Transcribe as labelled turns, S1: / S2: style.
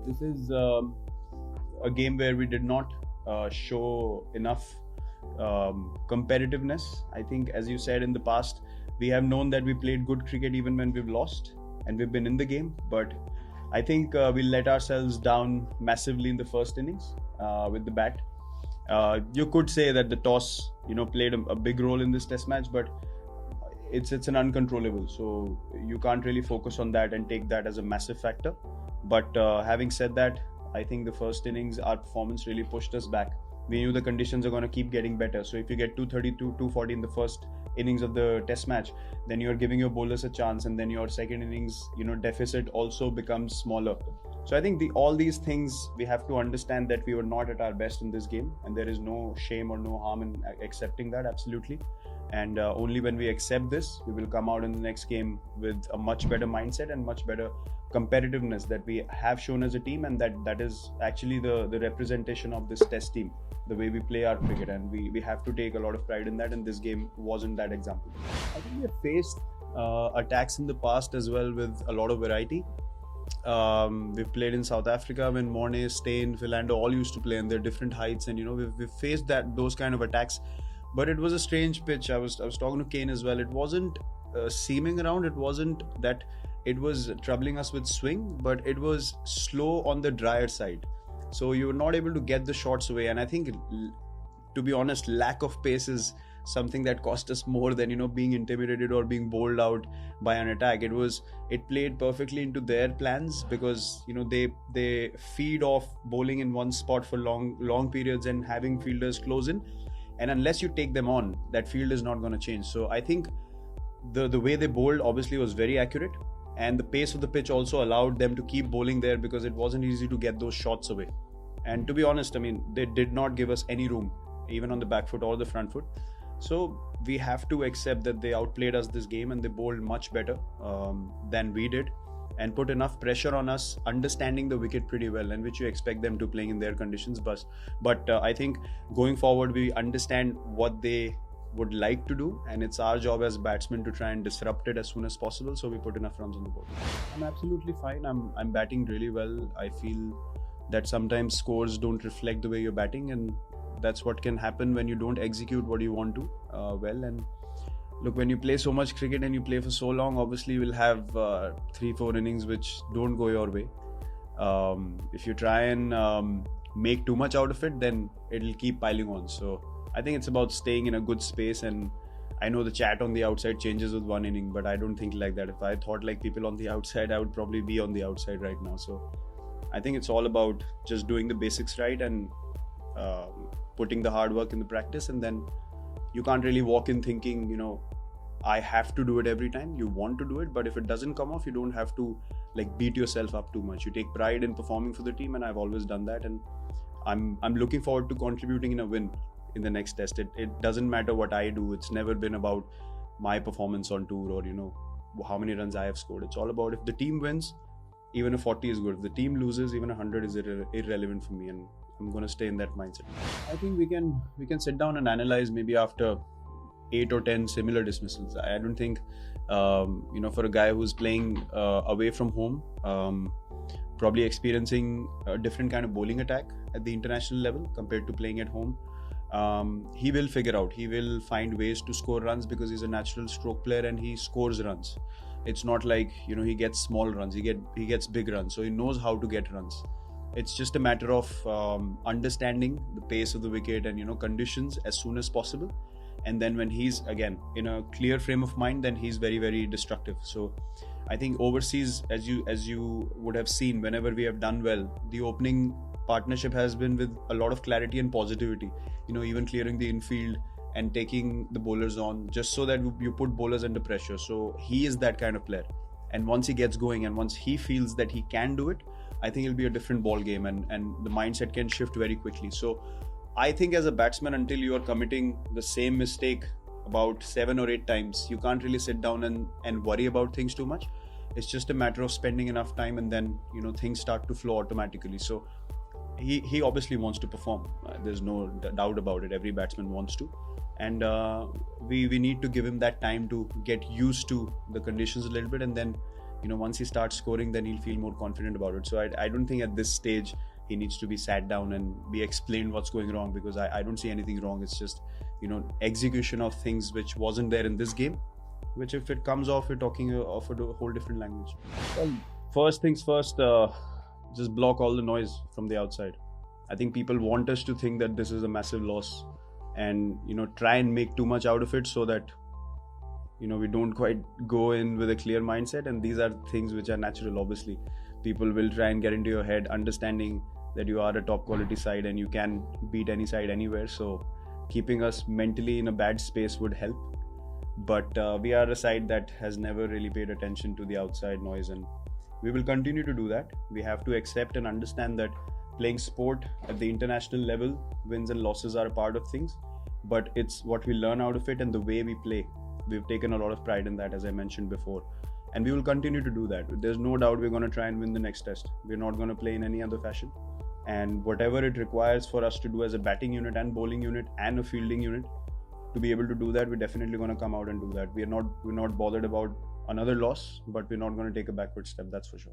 S1: This is a game where we did not show enough competitiveness. I think, as you said in the past, we have known that we played good cricket even when we've lost and we've been in the game. But I think we let ourselves down massively in the first innings with the bat. You could say that the toss, played a big role in this test match, but it's an uncontrollable. So you can't really focus on that and take that as a massive factor. But having said that, I think the first innings, our performance really pushed us back. We knew the conditions are going to keep getting better. So if you get 232, 240 in the first innings of the test match, then you're giving your bowlers a chance, and then your second innings, deficit also becomes smaller. So I think all these things, we have to understand that we were not at our best in this game, and there is no shame or no harm in accepting that, absolutely. And only when we accept this, we will come out in the next game with a much better mindset and much better competitiveness that we have shown as a team, and that is actually the representation of this test team, the way we play our cricket, and we have to take a lot of pride in that, and this game wasn't that example. I think we have faced attacks in the past as well with a lot of variety. We've played in South Africa when Mornay, Steyn, Philando all used to play, and they're different heights, and we've faced those kind of attacks. But it was a strange pitch. I was talking to Kane as well. It wasn't seaming around. It wasn't that it was troubling us with swing, but it was slow on the drier side. So you were not able to get the shots away. And I think, to be honest, lack of pace is something that cost us more than being intimidated or being bowled out by an attack. It played perfectly into their plans, because they feed off bowling in one spot for long periods and having fielders close in. And unless you take them on, that field is not going to change. So I think the way they bowled obviously was very accurate, and the pace of the pitch also allowed them to keep bowling there, because it wasn't easy to get those shots away. And to be honest, they did not give us any room, even on the back foot or the front foot. So we have to accept that they outplayed us this game, and they bowled much better than we did, and put enough pressure on us, understanding the wicket pretty well, and which you expect them to playing in their conditions. But I think going forward, we understand what they would like to do, and it's our job as batsmen to try and disrupt it as soon as possible, so we put enough runs on the board. I'm absolutely fine. I'm batting really well. I feel that sometimes scores don't reflect the way you're batting, and that's what can happen when you don't execute what you want to well. And look, when you play so much cricket and you play for so long, obviously you will have 3-4 innings which don't go your way. If you try and make too much out of it, then it'll keep piling on. So I think it's about staying in a good space, and I know the chat on the outside changes with one inning, but I don't think like that. If I thought like people on the outside, I would probably be on the outside right now. So I think it's all about just doing the basics right, and putting the hard work in the practice, and then you can't really walk in thinking, I have to do it every time. You want to do it, but if it doesn't come off, you don't have to beat yourself up too much. You take pride in performing for the team, and I've always done that, and I'm looking forward to contributing in a win in the next test. It doesn't matter what I do. It's never been about my performance on tour or how many runs I have scored. It's all about, if the team wins, even a 40 is good. If the team loses, even 100 is irrelevant for me, and I'm going to stay in that mindset. I think we can sit down and analyze maybe after 8 or 10 similar dismissals. I don't think for a guy who's playing away from home, probably experiencing a different kind of bowling attack at the international level compared to playing at home, he will figure out, he will find ways to score runs, because he's a natural stroke player and he scores runs. It's not like he gets small runs, he gets big runs, so he knows how to get runs. It's just a matter of understanding the pace of the wicket and conditions as soon as possible, and then when he's again in a clear frame of mind, then he's very, very destructive. So I think overseas, as you would have seen, whenever we have done well, the opening partnership has been with a lot of clarity and positivity, even clearing the infield and taking the bowlers on, just so that you put bowlers under pressure. So he is that kind of player, and once he gets going and once he feels that he can do it, I think it'll be a different ball game, and the mindset can shift very quickly. So I think as a batsman, until you are committing the same mistake about 7 or 8 times, you can't really sit down and worry about things too much. It's just a matter of spending enough time, and then things start to flow automatically. So he obviously wants to perform. There's no doubt about it. Every batsman wants to, and we need to give him that time to get used to the conditions a little bit, and then once he starts scoring, then he'll feel more confident about it. So I don't think at this stage he needs to be sat down and be explained what's going wrong, because I don't see anything wrong. It's just execution of things which wasn't there in this game, which if it comes off, we're talking of a whole different language. Well, first things first, just block all the noise from the outside. I think people want us to think that this is a massive loss, and try and make too much out of it, so that we don't quite go in with a clear mindset. And these are things which are natural. Obviously, people will try and get into your head, understanding that you are a top quality side and you can beat any side anywhere. So keeping us mentally in a bad space would help. But we are a side that has never really paid attention to the outside noise, and we will continue to do that. We have to accept and understand that playing sport at the international level, wins and losses are a part of things, but it's what we learn out of it and the way we play. We've taken a lot of pride in that, as I mentioned before, and we will continue to do that. There's no doubt we're going to try and win the next test. We're not going to play in any other fashion, and whatever it requires for us to do as a batting unit and bowling unit and a fielding unit to be able to do that, we're definitely going to come out and do that. We're not bothered about another loss, but we're not going to take a backward step, that's for sure.